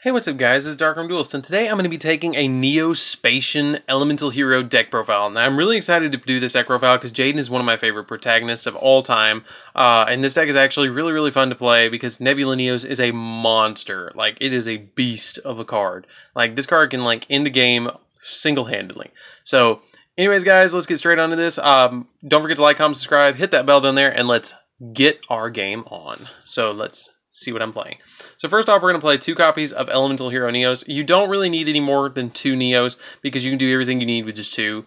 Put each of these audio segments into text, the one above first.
Hey, what's up guys, it's DarkArmedDuelist, and today I'm going to be taking a Neo Spacian Elemental Hero deck profile. Now I'm really excited to do this deck profile because Jaden is one of my favorite protagonists of all time, and this deck is actually really fun to play because Nebula Neos is a monster. Like, it is a beast of a card. Like, this card can, like, end a game single-handedly. So, anyways guys, let's get straight onto this. Don't forget to like, comment, subscribe, hit that bell down there, and let's get our game on. So let's see what I'm playing. So first off, we're going to play 2 copies of Elemental Hero Neos. You don't really need any more than 2 Neos because you can do everything you need with just 2.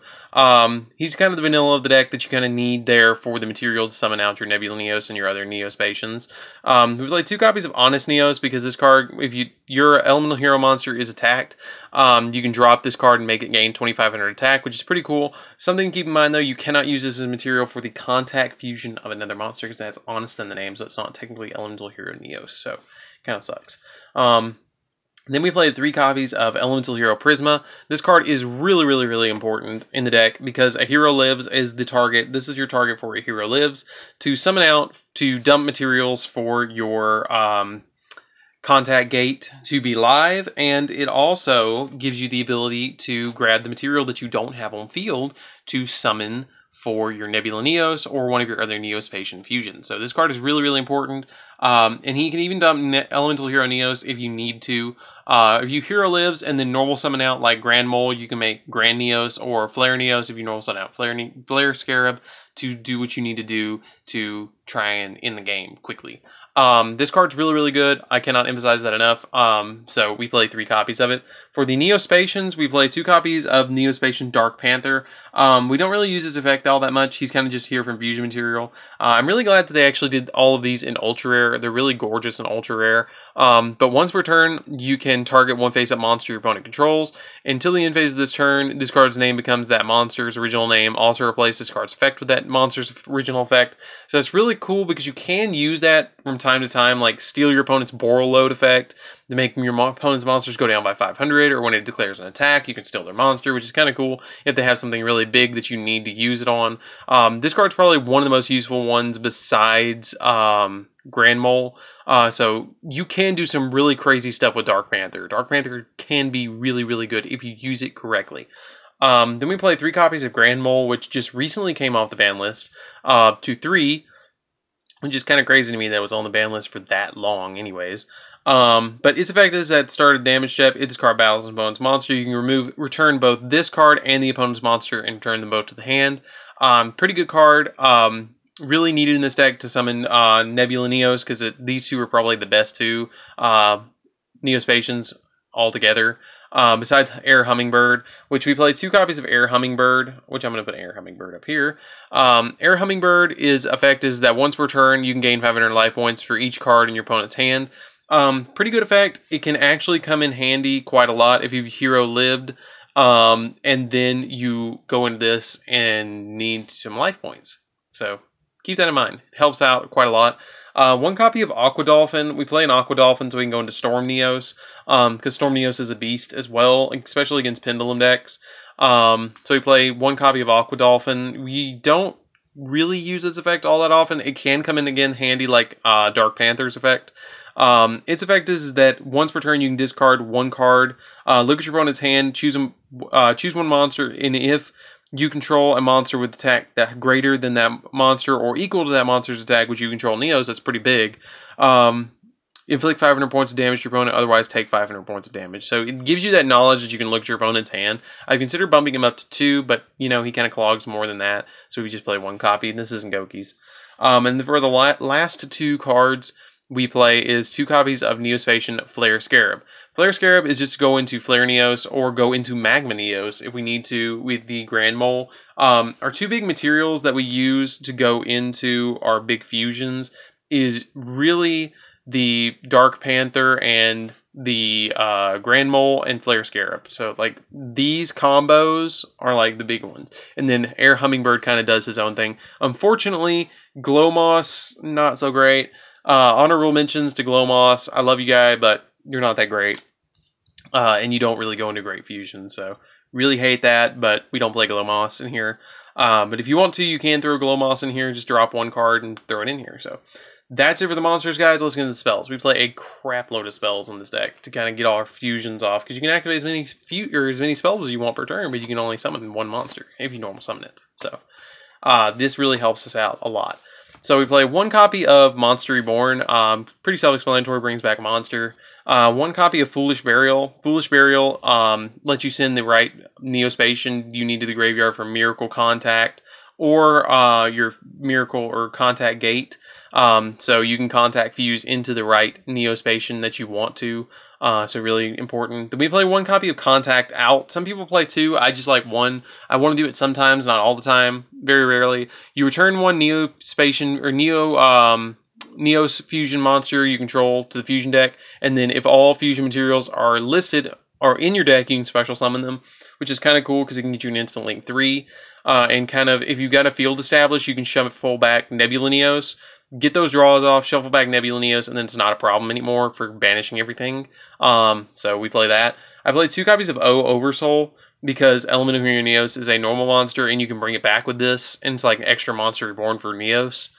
He's kind of the vanilla of the deck that you kind of need there for the material to summon out your Nebula Neos and your other Neo Spacians. We play 2 copies of Honest Neos because this card, if your Elemental Hero monster is attacked, you can drop this card and make it gain 2,500 attack, which is pretty cool. Something to keep in mind though, you cannot use this as material for the contact fusion of another monster because that's Honest in the name, so it's not technically Elemental Hero Neos, so kind of sucks. Then we played 3 copies of Elemental Hero Prisma. This card is really important in the deck because a hero lives is the target. This is your target for a hero lives to summon out to dump materials for your contact gate to be live, and it also gives you the ability to grab the material that you don't have on field to summon for your Nebula Neos or one of your other Neo Spacian fusions. So this card is really important, and he can even dump Elemental Hero Neos if you need to. If you hero lives and then normal summon out like Grand Mole, you can make Grand Neos or Flare Neos if you normal summon out Flare Scarab to do what you need to do to try and end the game quickly. This card's really good. I cannot emphasize that enough. So we play 3 copies of it. For the Neo Spacians, we play 2 copies of Neo Spacian Dark Panther. We don't really use his effect all that much. He's kind of just here from fusion material. I'm really glad that they actually did all of these in ultra rare. They're really gorgeous and ultra rare. But once per turn, you can target one face-up monster your opponent controls. Until the end phase of this turn, this card's name becomes that monster's original name. Also replace this card's effect with that monster's original effect. So it's really cool because you can use that from time to time, like steal your opponent's Boral Load effect to make your opponent's monsters go down by 500, or when it declares an attack, you can steal their monster, which is kind of cool if they have something really big that you need to use it on. This card's probably one of the most useful ones besides Grand Mole. So you can do some really crazy stuff with Dark Panther. Dark Panther can be really good if you use it correctly. Then we play 3 copies of Grand Mole, which just recently came off the ban list to 3, which is kind of crazy to me that it was on the ban list for that long anyways. But its effect is that start a damage step. If this card battles an opponent's monster, you can return both this card and the opponent's monster and return them both to the hand. Pretty good card. Really needed in this deck to summon Nebula Neos because these 2 are probably the best 2 Neo Spacians altogether. Besides Air Hummingbird, which we play 2 copies of Air Hummingbird, which I'm going to put Air Hummingbird up here. Air Hummingbird effect is that once per turn, you can gain 500 life points for each card in your opponent's hand. Pretty good effect. It can actually come in handy quite a lot if you've hero lived, and then you go into this and need some life points. So keep that in mind. It helps out quite a lot. 1 copy of Aqua Dolphin. We play an Aqua Dolphin so we can go into Storm Neos, because Storm Neos is a beast as well, especially against Pendulum decks. So we play 1 copy of Aqua Dolphin. We don't really use its effect all that often. It can come in again handy like Dark Panther's effect. Its effect is that once per turn you can discard 1 card, look at your opponent's hand, choose 1 monster, and if you control a monster with attack that greater than that monster or equal to that monster's attack, which you control Neos, that's pretty big. Inflict 500 points of damage to your opponent, otherwise take 500 points of damage. So it gives you that knowledge that you can look at your opponent's hand. I consider bumping him up to 2, but you know, he kind of clogs more than that. So we just play 1 copy, and this isn't Goki's. And for the last 2 cards we play is 2 copies of Neo Spacian Flare Scarab. Flare Scarab is just to go into Flare Neos or go into Magma Neos if we need to with the Grand Mole. Our 2 big materials that we use to go into our big fusions is really the Dark Panther and the Grand Mole and Flare Scarab. So like these combos are like the big ones. And then Air Hummingbird kind of does his own thing. Unfortunately, Glow Moss, not so great. Honorable mentions to Glow Moss. I love you, guy, but you're not that great. And you don't really go into great fusion, so really hate that, but we don't play Glow Moss in here. But if you want to, you can throw Glow Moss in here, just drop 1 card and throw it in here. So That's it for the monsters, guys. Let's get into the spells. We play a crap load of spells on this deck to kind of get all our fusions off, because you can activate as many spells as you want per turn, but you can only summon one monster if you normal summon it. So this really helps us out a lot. So we play 1 copy of Monster Reborn. Pretty self-explanatory, brings back a monster. 1 copy of Foolish Burial. Foolish Burial lets you send the right Neo-Spacian you need to the graveyard for Miracle Contact, or your Miracle or Contact Gate. So you can contact fuse into the right Neo-Spacian that you want to. So really important. Then we play 1 copy of Contact Out. Some people play 2. I just like 1. I want to do it sometimes, not all the time. Very rarely. You return 1 Neo-Spacian or Neo fusion monster you control to the fusion deck, and then if all fusion materials are listed or in your deck, you can special summon them, which is kind of cool because it can get you an instant link 3. And kind of, if you've got a field established, you can shuffle back Nebula Neos, get those draws off, shuffle back Nebula Neos, and then it's not a problem anymore for banishing everything. So we play that. I played 2 copies of Oversoul because Elemental Hero Neos is a normal monster, and you can bring it back with this, and it's like an extra monster reborn for Neos.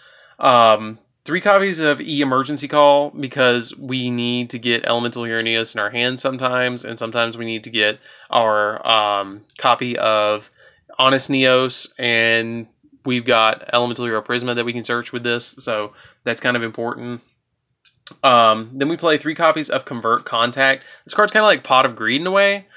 3 copies of Emergency Call because we need to get Elemental Hero Neos in our hands sometimes, and sometimes we need to get our copy of Honest Neos, and we've got Elemental Hero Prisma that we can search with this, so that's kind of important. Then we play 3 copies of Convert Contact. This card's kind of like Pot of Greed in a way.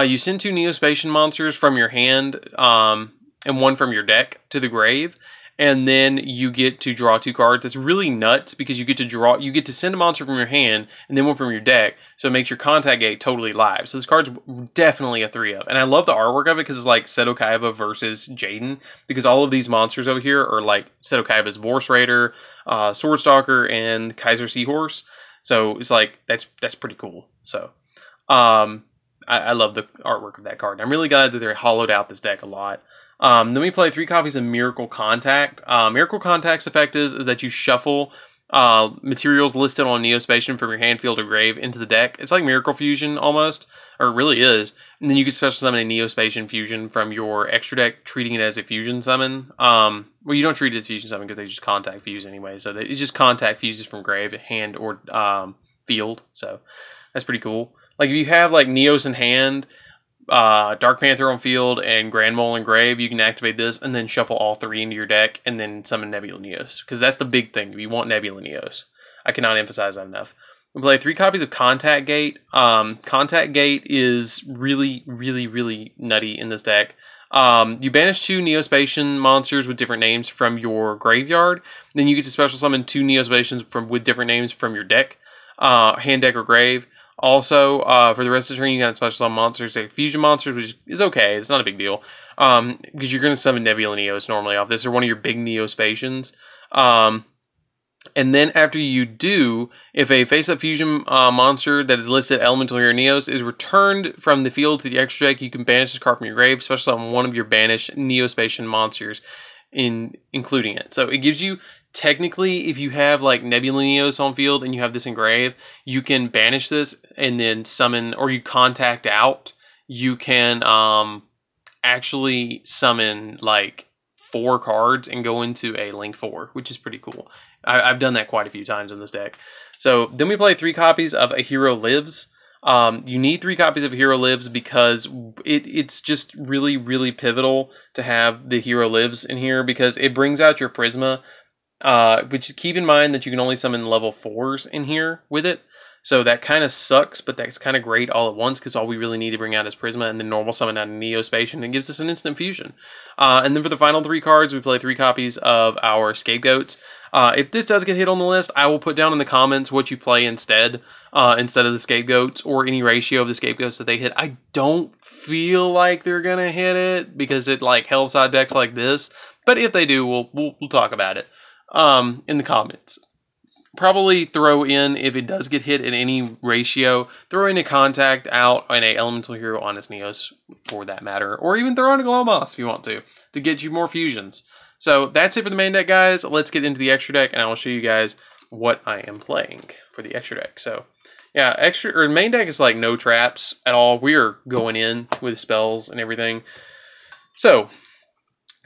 You send 2 Neo-Spacian monsters from your hand and 1 from your deck to the grave, and then you get to draw 2 cards. It's really nuts because you get to send a monster from your hand and then 1 from your deck, so it makes your Contact Gate totally live. So this card's definitely a 3 of, and I love the artwork of it because it's like Seto Kaiba versus Jaden, because all of these monsters over here are like Seto Kaiba's Vorse Raider, Swordstalker, and Kaiser Seahorse. So it's like that's pretty cool. So I love the artwork of that card. I'm really glad that they hollowed out this deck a lot. Then we play 3 copies of Miracle Contact. Miracle Contact's effect is that you shuffle materials listed on Neo-Spacian from your hand, field, or grave into the deck. It's like Miracle Fusion almost, or it really is. And then you can special summon a Neo-Spacian fusion from your extra deck, treating it as a fusion summon. Well, you don't treat it as fusion summon because they just contact fuse anyway. So it just contact fuses from grave, hand, or field. So that's pretty cool. Like if you have like Neos in hand, Dark Panther on field, and Grand Mole in grave, you can activate this and then shuffle all 3 into your deck and then summon Nebula Neos, because that's the big thing. You want Nebula Neos. I cannot emphasize that enough. We play 3 copies of Contact Gate. Contact Gate is really, really, really nutty in this deck. You banish 2 Neo-Spacian monsters with different names from your graveyard. Then you get to special summon 2 Neo-Spacians with different names from your deck, hand, deck, or grave. Also, for the rest of the turn, you got special summon monsters, say fusion monsters, which is okay. It's not a big deal, because you're going to summon Nebula Neos normally off this, or one of your big Neo-Spacians. And then after you do, if a face-up fusion monster that is listed Elemental Hero Neos is returned from the field to the extra deck, you can banish this card from your grave, special summon one of your banished Neo-Spacian monsters, including it. So it gives you, technically, if you have like Nebula Neos on field and you have this in grave, you can banish this and then summon, or you contact out. You can actually summon like 4 cards and go into a Link 4, which is pretty cool. I've done that quite a few times in this deck. So then we play 3 copies of A Hero Lives. You need 3 copies of Hero Lives because it's just really, really pivotal to have the Hero Lives in here, because it brings out your Prisma. Which keep in mind that you can only summon level 4s in here with it. So that kind of sucks, but that's kind of great all at once, because all we really need to bring out is Prisma and then normal summon out a Neo-Spacian, and gives us an instant fusion. And then for the final 3 cards, we play 3 copies of our Scapegoats. If this does get hit on the list, I will put down in the comments what you play instead of the Scapegoats, or any ratio of the Scapegoats that they hit. I don't feel like they're gonna hit it because it like helps out decks like this, but if they do, we'll talk about it in the comments. Probably throw in, if it does get hit in any ratio, throw in a Contact Out and a Elemental Hero Honest Neos for that matter, or even throw in a Glomoss if you want to get you more fusions. So that's it for the main deck, guys. Let's get into the extra deck, and I will show you guys what I am playing for the extra deck. So yeah, main deck is like no traps at all. We are going in with spells and everything. So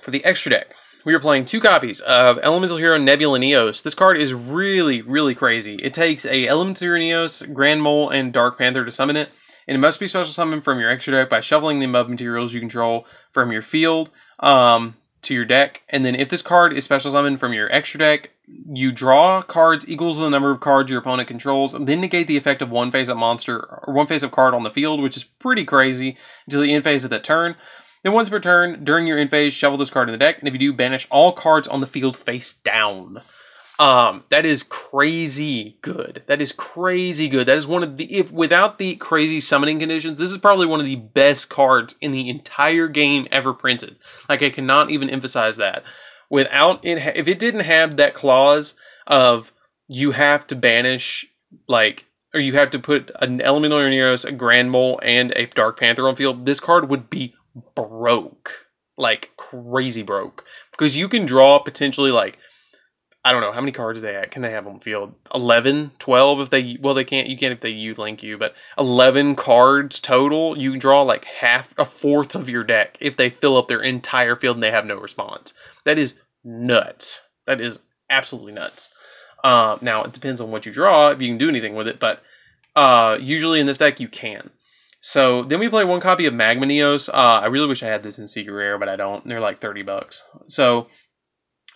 for the extra deck, we are playing 2 copies of Elemental Hero Nebula Neos. This card is really, really crazy. It takes a Elemental Hero Neos, Grand Mole, and Dark Panther to summon it, and it must be special summoned from your extra deck by shuffling the above materials you control from your field to your deck. And then if this card is special summoned from your extra deck, you draw cards equal to the number of cards your opponent controls, and then negate the effect of one face-up monster or one face-up card on the field, which is pretty crazy, until the end phase of that turn. Then once per turn, during your end phase, shuffle this card in the deck, and if you do, banish all cards on the field face down. That is crazy good. That is crazy good. That is one of the, without the crazy summoning conditions, this is probably one of the best cards in the entire game ever printed. Like, I cannot even emphasize that. Without it, if it didn't have that clause of you have to banish, like, or you have to put an Elemental Neos, a Grand Mole, and a Dark Panther on field, this card would be broke. Like, crazy broke. Because you can draw potentially, like, I don't know, how many cards can they have on the field? 11, 12 if they, well, they can't, you can't if they link you, but 11 cards total. You can draw like a fourth of your deck if they fill up their entire field and they have no response. That is nuts. That is absolutely nuts. Now, it depends on what you draw, if you can do anything with it, but usually in this deck you can. So then we play 1 copy of Magma Neos. I really wish I had this in Secret Rare, but I don't. They're like 30 bucks. So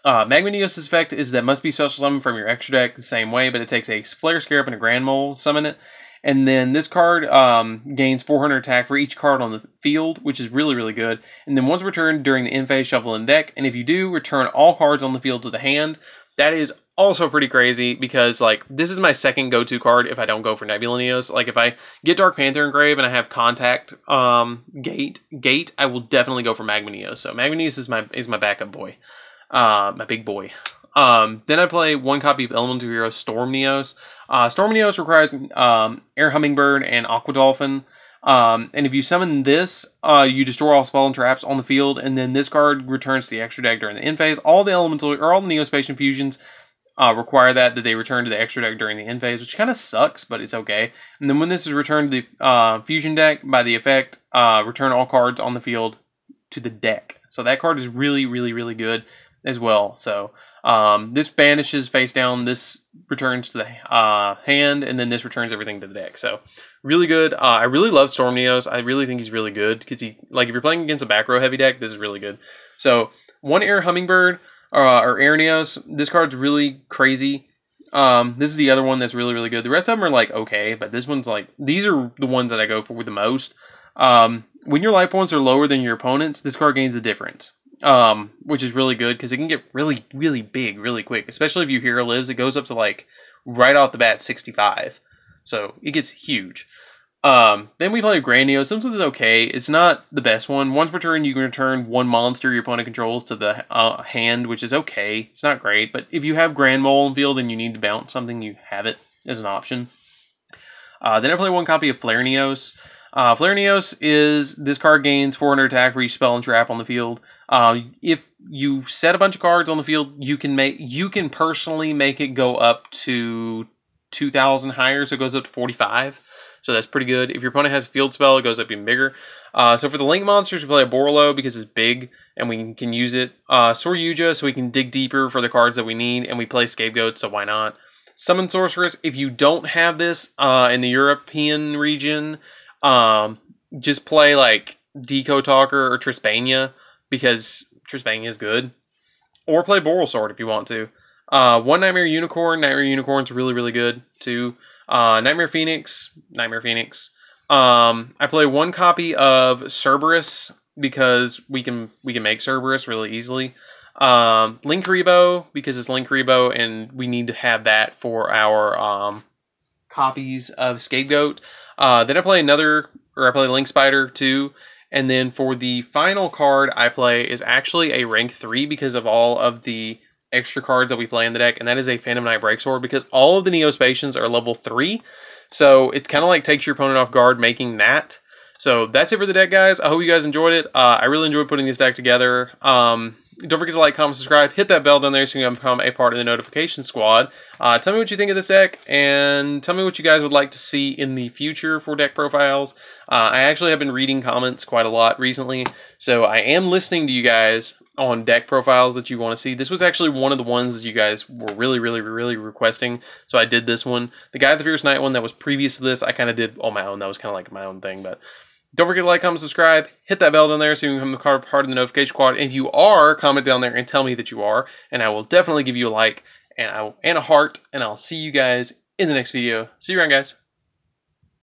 Magma Neos' effect is that must be special summoned from your extra deck the same way, but it takes a Flare Scarab and a Grand Mole, summon it. And then this card gains 400 attack for each card on the field, which is really, really good. And then once returned during the end phase, shuffle in deck. And if you do, return all cards on the field to the hand. That is also pretty crazy because, like, this is my second go-to card if I don't go for Nebula Neos. Like, if I get Dark Panther engraved and I have Contact Gate, I will definitely go for Magma Neos. So Magma Neos is my backup boy. My big boy. Then I play 1 copy of Elemental Hero Storm Neos. Storm Neos requires Air Hummingbird and Aqua Dolphin. And if you summon this, you destroy all spell and traps on the field, and then this card returns to the extra deck during the end phase. All the Elemental or all the Neo-Spacian fusions require that they return to the extra deck during the end phase, which kind of sucks, but it's okay. And then when this is returned to the fusion deck by the effect, return all cards on the field to the deck. So that card is really, really, really good as well. So this banishes face down, this returns to the hand, and then this returns everything to the deck. So really good. I really love Storm Neos. I really think he's really good because he, like, if you're playing against a back row heavy deck, this is really good. So 1 Air Hummingbird or Air Neos. This card's really crazy. This is the other one that's really, really good. The rest of them are like okay, but this one's like, these are the ones that I go for the most. When your life points are lower than your opponent's, this card gains the difference. Which is really good because it can get really, really big really quick. Especially if your hero lives, it goes up to, like, right off the bat 65. So it gets huge. Then we play Grand Neos. This one's okay. It's not the best one. Once per turn, you can return 1 monster your opponent controls to the hand, which is okay. It's not great, but if you have Grand Mole in field and you need to bounce something, you have it as an option. Then I play 1 copy of Flare Neos. Flare Neos is, this card gains 400 attack for each spell and trap on the field. If you set a bunch of cards on the field, you can personally make it go up to 2,000 higher, so it goes up to 45. So that's pretty good. If your opponent has a field spell, it goes up even bigger. So for the link monsters, we play a Borolo because it's big and we can use it. Sword Yugioh, so we can dig deeper for the cards that we need, and we play Scapegoat, so why not? Summon Sorceress, if you don't have this in the European region, just play like Deco Talker or Trispania because Trispania is good. Or play Boral Sword if you want to. 1 Nightmare Unicorn. Nightmare Unicorn's really, really good too. Nightmare Phoenix. I play 1 copy of Cerberus because we can make Cerberus really easily. Linkuriboh because it's Linkuriboh and we need to have that for our copies of Scapegoat. Then I play Link Spider too. And then for the final card I play is actually a rank 3 because of all of the extra cards that we play in the deck, and that is a Phantom Knight Breaksword because all of the Neo-Spacians are level 3. So it's kind of like takes your opponent off guard making that. So that's it for the deck, guys. I hope you guys enjoyed it. I really enjoyed putting this deck together. Don't forget to like, comment, subscribe, hit that bell down there so you can become a part of the notification squad. Tell me what you think of this deck, and tell me what you guys would like to see in the future for deck profiles. I actually have been reading comments quite a lot recently, so I am listening to you guys, on deck profiles that you want to see. This was actually one of the ones that you guys were really requesting, so I did this one. The Guy of the Fierce Knight one that was previous to this, I kind of did on my own. That was kind of like my own thing, but don't forget to like, comment, subscribe, hit that bell down there so you can become part of the notification squad. And if you are, comment down there and tell me that you are, and I will definitely give you a like and a heart, and I'll see you guys in the next video. See you around, guys.